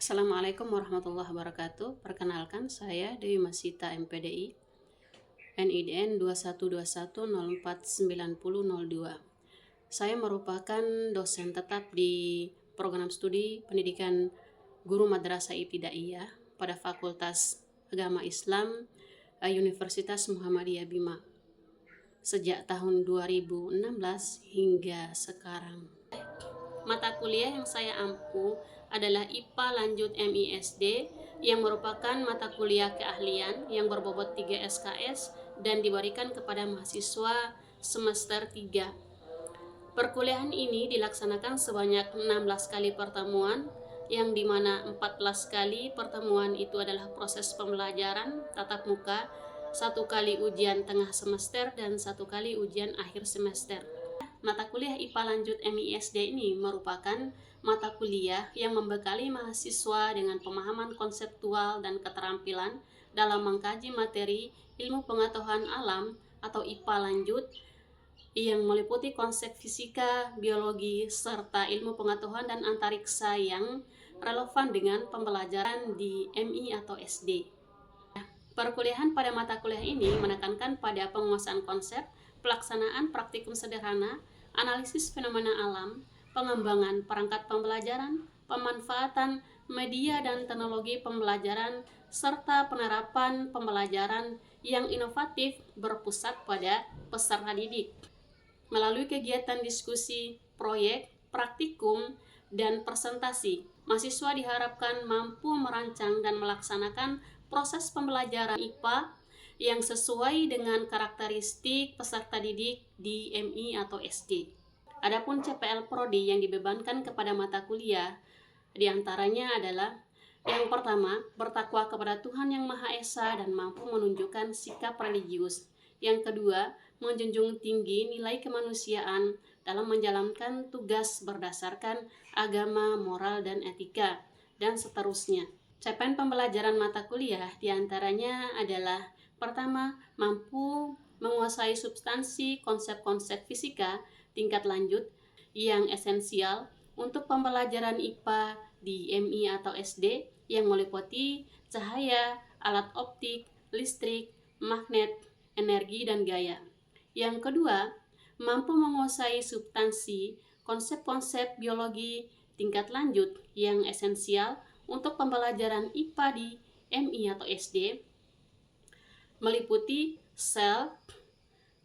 Assalamualaikum warahmatullahi wabarakatuh. Perkenalkan, saya Dewi Masita MPDI, NIDN 2121049002. Saya merupakan dosen tetap di program studi pendidikan guru madrasah ibtidaiyah pada Fakultas Agama Islam Universitas Muhammadiyah Bima sejak tahun 2016 hingga sekarang. Mata kuliah yang saya ampu adalah IPA lanjut MISD yang merupakan mata kuliah keahlian yang berbobot 3 SKS dan diberikan kepada mahasiswa semester 3. Perkuliahan ini dilaksanakan sebanyak 16 kali pertemuan, yang dimana 14 kali pertemuan itu adalah proses pembelajaran tatap muka, 1 kali ujian tengah semester, dan 1 kali ujian akhir semester. Mata kuliah IPA lanjut MISD ini merupakan mata kuliah yang membekali mahasiswa dengan pemahaman konseptual dan keterampilan dalam mengkaji materi ilmu pengetahuan alam atau IPA lanjut yang meliputi konsep fisika, biologi, serta ilmu pengetahuan dan antariksa yang relevan dengan pembelajaran di MI atau SD. Perkuliahan pada mata kuliah ini menekankan pada penguasaan konsep, pelaksanaan praktikum sederhana, analisis fenomena alam, pengembangan perangkat pembelajaran, pemanfaatan media dan teknologi pembelajaran, serta penerapan pembelajaran yang inovatif berpusat pada peserta didik. Melalui kegiatan diskusi, proyek, praktikum, dan presentasi, mahasiswa diharapkan mampu merancang dan melaksanakan proses pembelajaran IPA yang sesuai dengan karakteristik peserta didik di MI atau SD. Adapun CPL Prodi yang dibebankan kepada mata kuliah diantaranya adalah: yang pertama, bertakwa kepada Tuhan Yang Maha Esa dan mampu menunjukkan sikap religius. Yang kedua, menjunjung tinggi nilai kemanusiaan dalam menjalankan tugas berdasarkan agama, moral, dan etika, dan seterusnya. Capaian pembelajaran mata kuliah diantaranya adalah: pertama, mampu menguasai substansi konsep-konsep fisika tingkat lanjut yang esensial untuk pembelajaran IPA di MI atau SD yang meliputi cahaya, alat optik, listrik, magnet, energi, dan gaya. Yang kedua, mampu menguasai substansi konsep-konsep biologi tingkat lanjut yang esensial untuk pembelajaran IPA di MI atau SD, meliputi sel,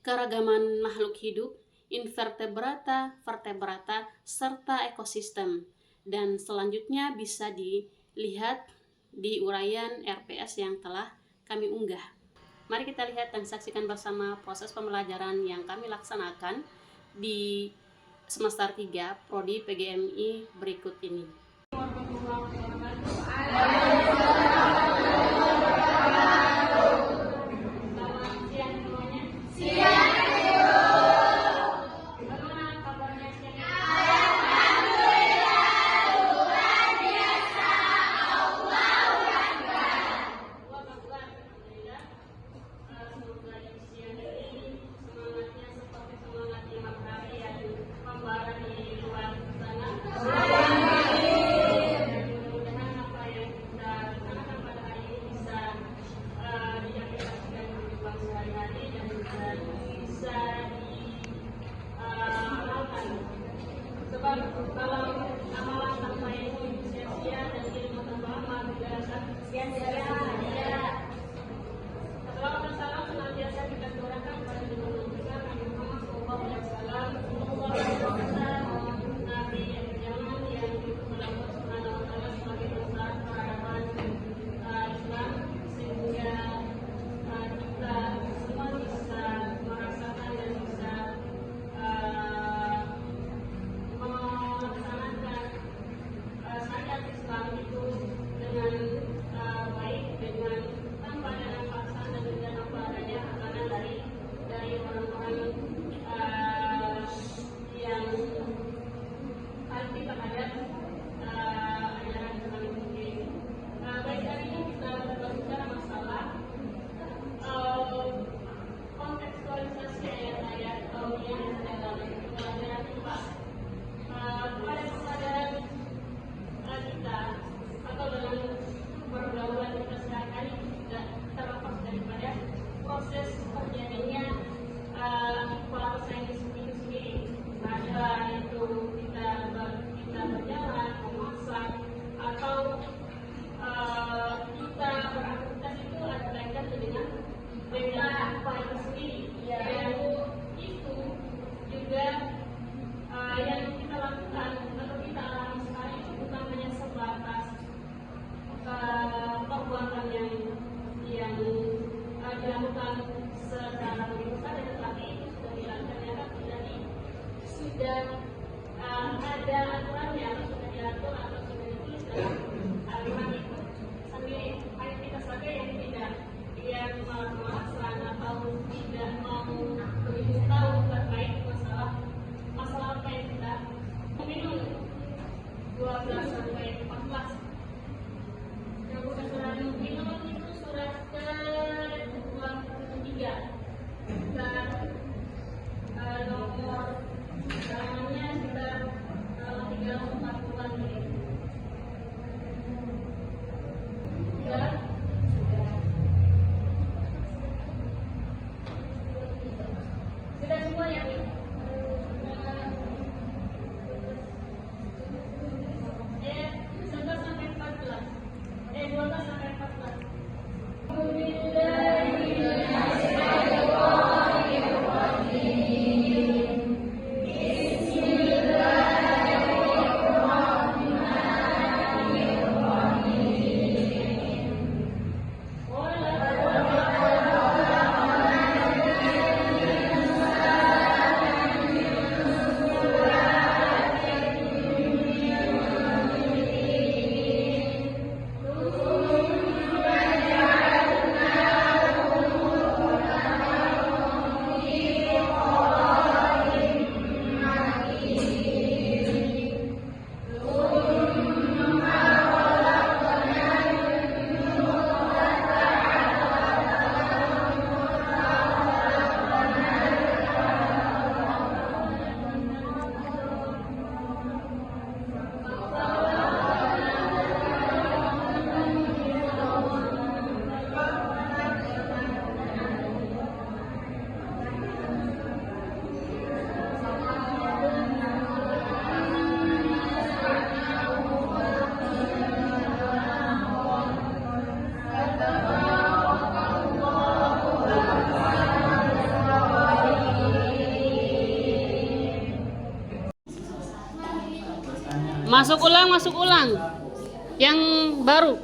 keragaman makhluk hidup, invertebrata, vertebrata, serta ekosistem. Dan selanjutnya bisa dilihat di uraian RPS yang telah kami unggah. Mari kita lihat dan saksikan bersama proses pembelajaran yang kami laksanakan di semester 3 Prodi PGMI berikut ini. Kalau amalan tanpa ilmu sia-sia dan ilmu tanpa amal juga sia-sia. Salawat dan salam senantiasa kita curahkan kepada junjungan kita Nabi Muhammad SAW, Nabi yang berjalan yang diutus oleh Allah Subhanahu wa Ta'ala sebagai dasar peradaban Islam, sehingga kita semua bisa merasakan dan bisa melaksanakan syariat Islam itu dengan baik. ada aturannya, atau sudah diatur atau sudah ditulis dalam aturan itu sendiri. Hanya kita saja yang tidak, yang melaksanakan atau tidak mau begitu tahu terkait masalah apa yang kita minum 12 sampai 14. Yang bukan surat minum itu surat ke-23 dan nomor halamannya sekitar 340-an menit. Sudah semua ya? 11 sampai 14. 12 sampai 14. Masuk ulang. Yang baru.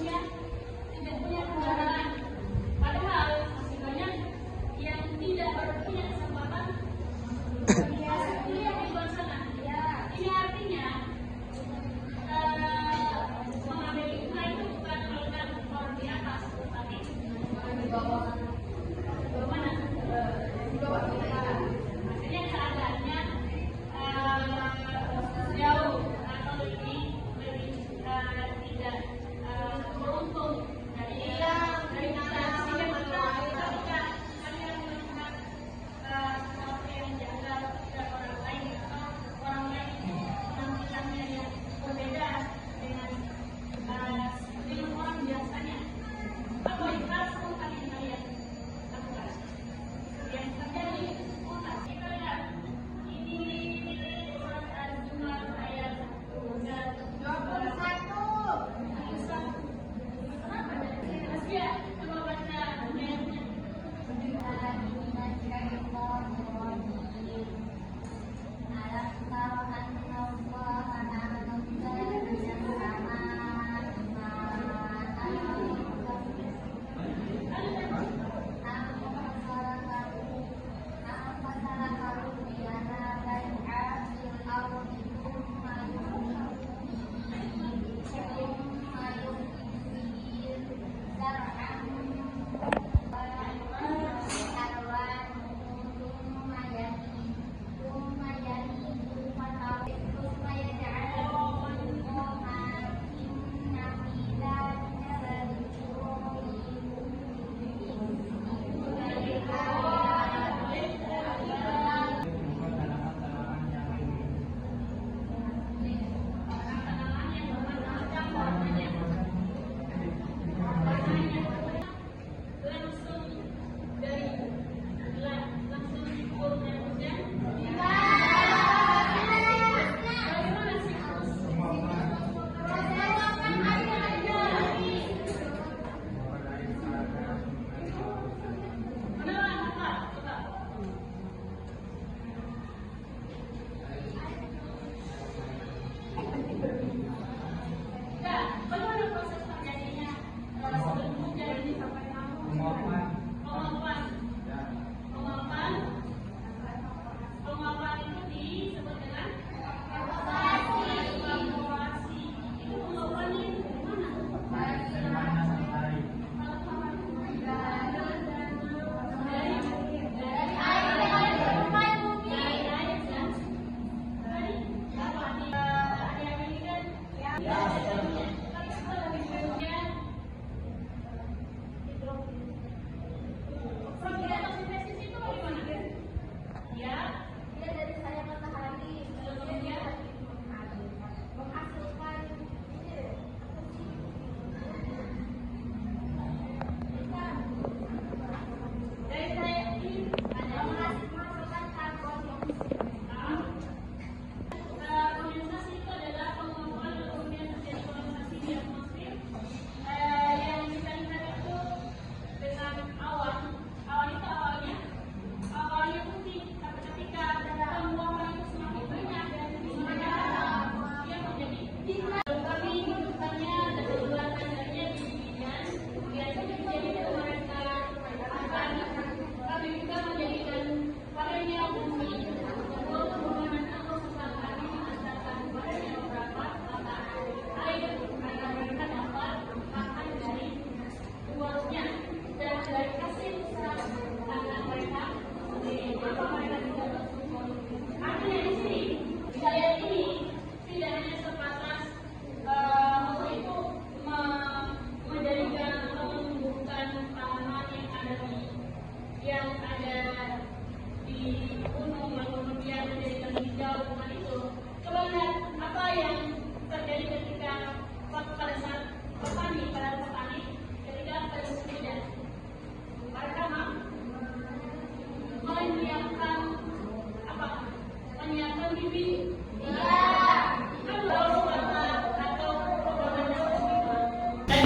dia tidak punya kendaraan, padahal masih banyak yang tidak punya kesempatan masuk kuliah di luar sana. Ini artinya mengambil IPA itu bukan melihat orang di atas, tapi di bawah. Bagaimana? Di bawah kita. Artinya keadaannya jauh atau lebih tidak beruntung dari kita, sehingga ketika kalian melihat sesuatu yang janggal pada orang lain atau orang lain itu penampilannya yang berbeda dengan orang biasanya, apa yang harus kalian lakukan? Yang terjadi kita lihat ini surat Az-Zumar ayat 21. Asia, coba baca ayatnya. Penguapan itu disebut dengan evaluasi. Itu penguapannya di mana?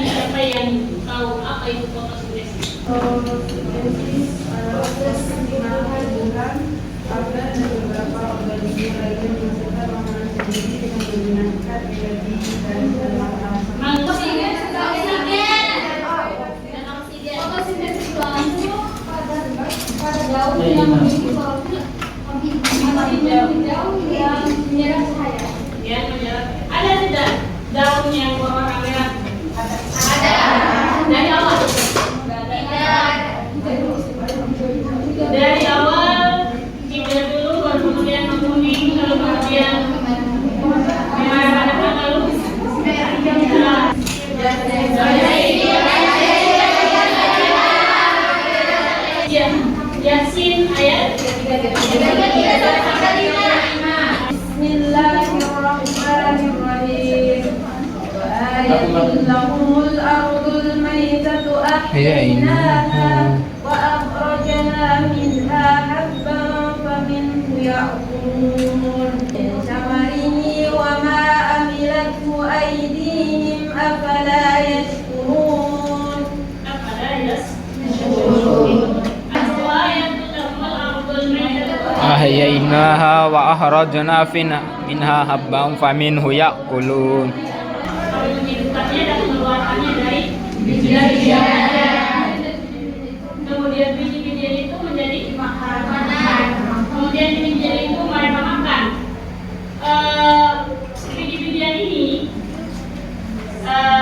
Siapa yang tahu apa itu fotosintesis? Fotosintesis adalah proses di mana tumbuhan, alga dan beberapa organisme lainnya menghasilkan makanan sendiri dengan menggunakan energi dari makanan. Yasin ayat 3. Bismillahirrahmanirrahim. Wa ayatul lahumul ardul maitatu ahyaynaha wa akhrajna minha habban faminhu ya'kulun. Samarihi wa ma amilathu aydihim afala yashkurun. Ahyainaha wa akhrajna minha habban faminhu ya'kulun. Menghidupkannya dan mengeluarkannya dari biji-bijian. Kemudian biji-bijian itu menjadi makanan. Kemudian biji-bijian itu mereka makan. Biji-bijian ini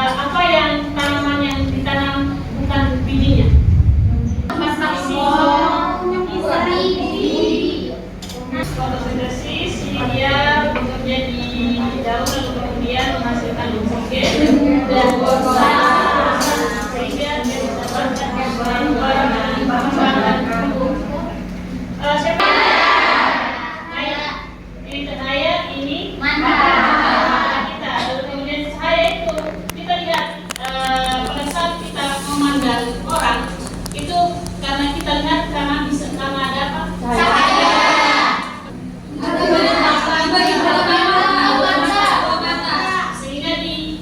apa yang tanaman yang ditanam bukan bijinya. Fotosintesis ini dia bekerja di daun lalu kemudian menghasilkan oksigen dan sehingga dia mendapatkan bahan-bahan tubuh. Siapa? Ayat. Ini cahaya, ini mata kita. Lalu kemudian cahaya itu kita lihat pada saat kita memandang orang itu karena kita lihat karena ada apa? Cahaya. Sehingga di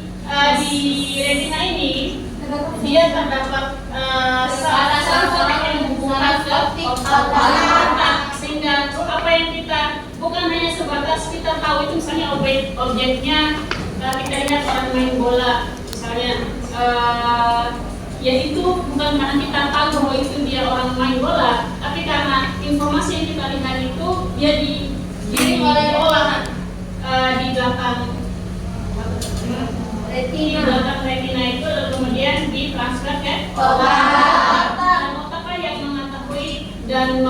retina ini dia terdapat saraf-saraf yang menghubungkan ke otak, sehingga apa yang kita bukan hanya sebatas kita tahu itu misalnya objeknya kita lihat orang main bola misalnya ya itu bukan karena kita tahu bahwa itu dia orang main bola, tapi karena informasi yang kita lihat itu dia diolah di belakang retina itu lalu kemudian ditransfer ke otak. Dan otaklah yang mengetahui dan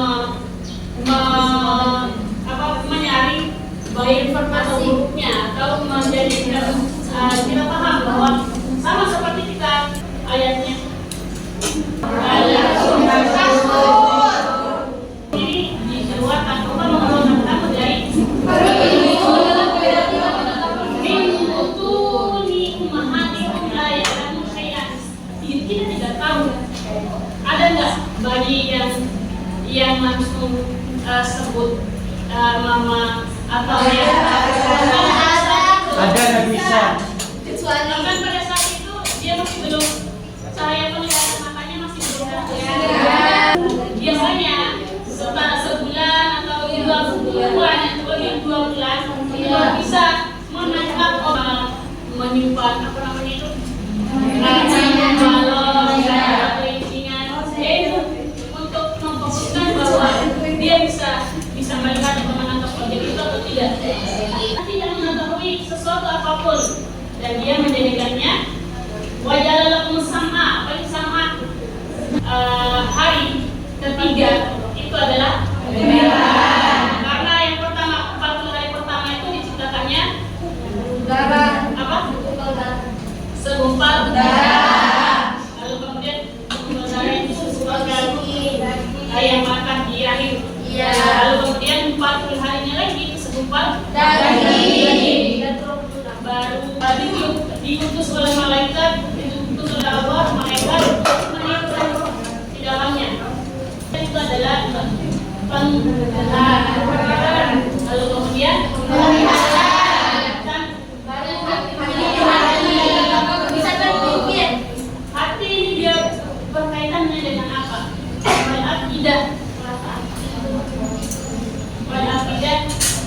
menyaring baik atau buruknya atau menjadi kita paham bahwa sama seperti kita ayatnya. Ini dikeluarkan mengeluarkan kamu dari kita tidak tahu ada nggak bayi yang langsung sebut mama atau yang ada nggak bisa kecuali kan pada saat itu dia masih belum cahaya penglihatan matanya masih belum biasanya setelah sebulan atau 2 bulan atau 2 bulan itu bisa menangkap menyimpan apa namanya itu balon atau incingan untuk memfokuskan bahwa dia bisa melihat atau menangkap objek itu atau tidak. Tidak mengetahui sesuatu apapun dan dia menjadikannya wajah lalu sama apa itu sama hari ketiga itu adalah karena yang pertama 40 hari pertama itu diciptakannya apa? Segumpal darah. Lalu kemudian segumpal darah itu sebagai yang makan di rahim. Lalu kemudian 40 harinya lagi segumpal daging. Baru diutus oleh malaikat, diutus oleh Allah, malaikat untuk di dalamnya. Itu adalah pengenalan. Lalu kemudian hati ini dia berkaitannya dengan apa? Wal-aqidah.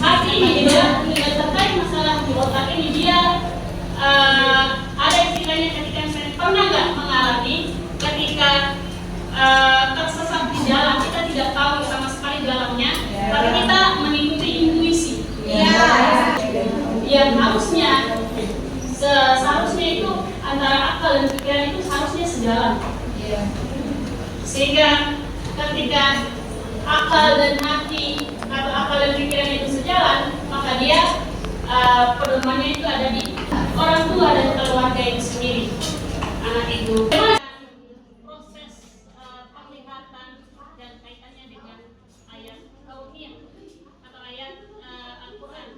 Hati ini dia terkait masalah di otak ini dia ada istilahnya ketika saya pernah nggak mengalami ketika tersesat di jalan, kita tidak tahu sama sekali jalannya, tapi kita mengikuti intuisi. Yang harusnya seharusnya itu antara akal dan pikiran itu seharusnya sejalan. Sehingga ketika akal dan hati atau akal dan pikiran itu sejalan, maka maka dia pedomannya itu ada di orang tua dan keluarga itu sendiri. Anak itu proses penglihatan dan kaitannya dengan ayat tauhid atau ayat Al-Quran.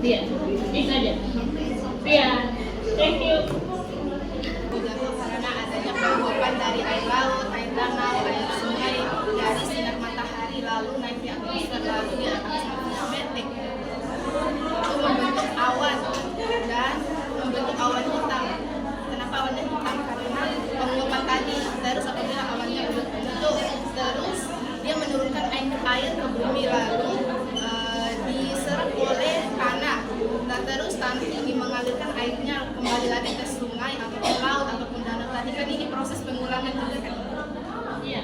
Iya, itu aja. Iya, thank you. Karena adanya penguapan dari air laut, air danau, air sungai, dari sinar matahari lalu naik di atmosfer lalu di atmosfer metik itu membentuk awan dan membentuk awan hitam. Kenapa awannya hitam? Karena penguapan tadi. Terus apabila awannya udah terbentuk, terus dia menurunkan air ke bumi lalu diserap oleh tanah. Nah terus tanah ini mengalirkan airnya kembali lagi ke sungai ataupun laut ataupun danau tadi. Kan ini proses pengulangan juga kan? Iya.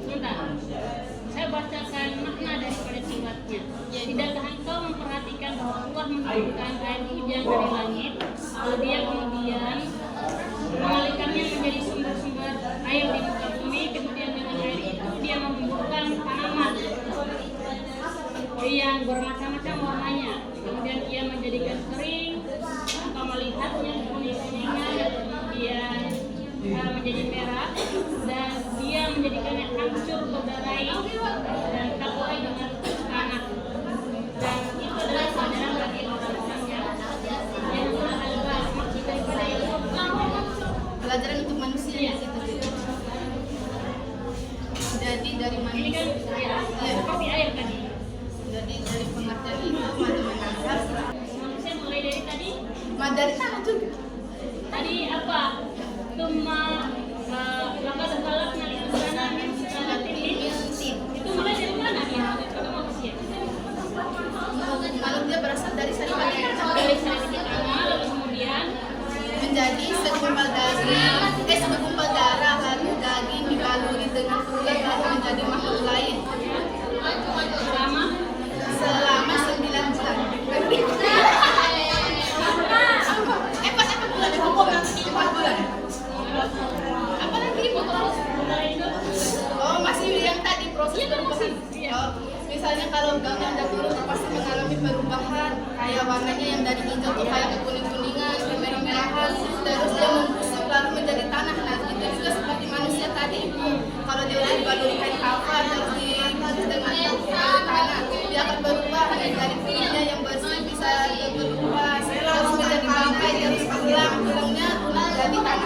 Bentar. Saya bacakan makna daripada sifatnya. Tidakkah engkau memperhatikan bahwa Allah menurunkan air hujan dari langit, lalu dia kemudian mengalirkannya menjadi sumber-sumber air di muka bumi, kemudian dengan air itu dia membubuhkan tanaman yang bermacam-macam warnanya, kemudian ia menjadikan kering, engkau melihatnya kuning-kuningan, kemudian menjadi merah, dan dia menjadikannya hancur berderai dan terbuai dengan tanah. Dan itu adalah pelajaran bagi orang-orang yang adalah maksud daripada itu Pelajaran untuk manusia gitu. Jadi dari ini manusia. kan ya, seperti air tadi. Jadi dari pengertian itu madu menangkap. Manusia mulai dari tadi. Dari tanah juga. Tadi apa? Tuma laka sekalak nali sana min itu mulai dari mana dia? Itu manusia. Kalau dia berasal dari sari Dari saraf pertama, lalu kemudian menjadi segumpal daging, segumpal darah, lalu daging dibaluri dengan tulang lalu menjadi makhluk lain selama 9 bulan. Empat bulan. Apa lagi? Oh, masih yang tadi proses perubahan. Oh, misalnya kalau gambar udah turun pasti mengalami perubahan, kayak warnanya yang dari hijau tuh kayak kekuning-kuningan, kemerah-merahan, terus dia membusuk lalu menjadi tanah. Nah, itu juga seperti manusia tadi. Kalau dia udah dibaluri kain kafan terus dibungkus dengan tanah, dia akan berubah dari kulitnya yang bersih bisa berubah terus menjadi bangkai, terus tulangnya jadi tanah.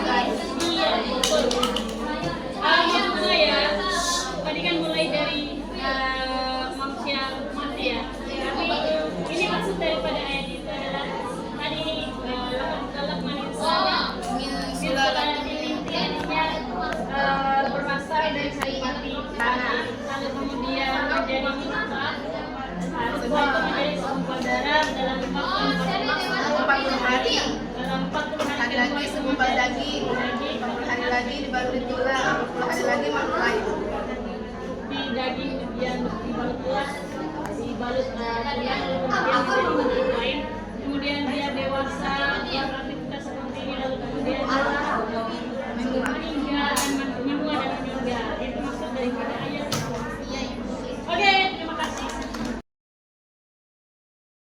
lagi dibalut tulang, 20 hari lagi makhluk lain. Di daging yang dibalut tulang, dibalut tulang, kemudian menjadi makhluk lain, kemudian dia dewasa